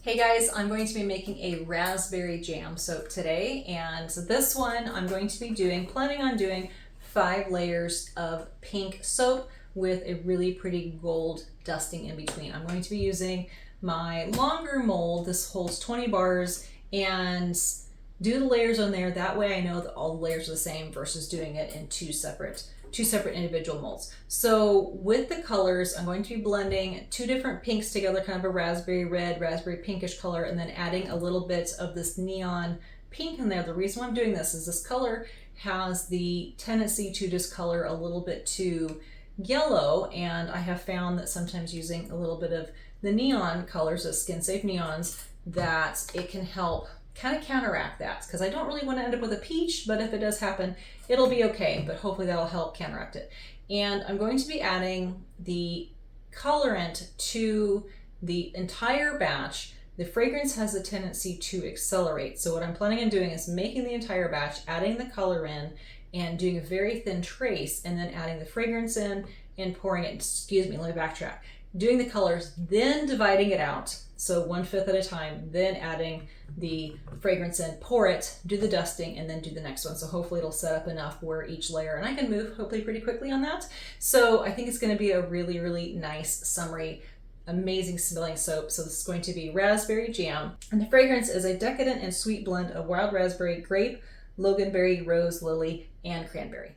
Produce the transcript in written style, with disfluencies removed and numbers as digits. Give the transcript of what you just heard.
Hey guys, I'm going to be making a raspberry jam soap today, and this one I'm going to be planning on doing 5 layers of pink soap with a really pretty gold dusting in between. I'm going to be using my longer mold. This holds 20 bars, and do the layers on there. That way I know that all the layers are the same versus doing it in two separate individual molds. So with the colors, I'm going to be blending 2 different pinks together, kind of a raspberry red, raspberry pinkish color, and then adding a little bit of this neon pink in there. The reason why I'm doing this is this color has the tendency to discolor a little bit too yellow, and I have found that sometimes using a little bit of the neon colors, the skin safe neons, that it can help kind of counteract that, because I don't really want to end up with a peach, but if it does happen, it'll be okay, but hopefully that'll help counteract it. And I'm going to be adding the colorant to the entire batch. The fragrance has a tendency to accelerate, so what I'm planning on doing is making the entire batch, adding the color in, and doing a very thin trace, and then adding the fragrance in and pouring it, excuse me, let me backtrack. Doing the colors, then dividing it out, so 1/5 at a time, then adding the fragrance in, pour it, do the dusting, and then do the next one. So hopefully it'll set up enough where each layer, and I can move hopefully pretty quickly on that. So I think it's going to be a really, really nice, summery, amazing smelling soap. So this is going to be raspberry jam, and the fragrance is a decadent and sweet blend of wild raspberry, grape, loganberry, rose, lily, and cranberry.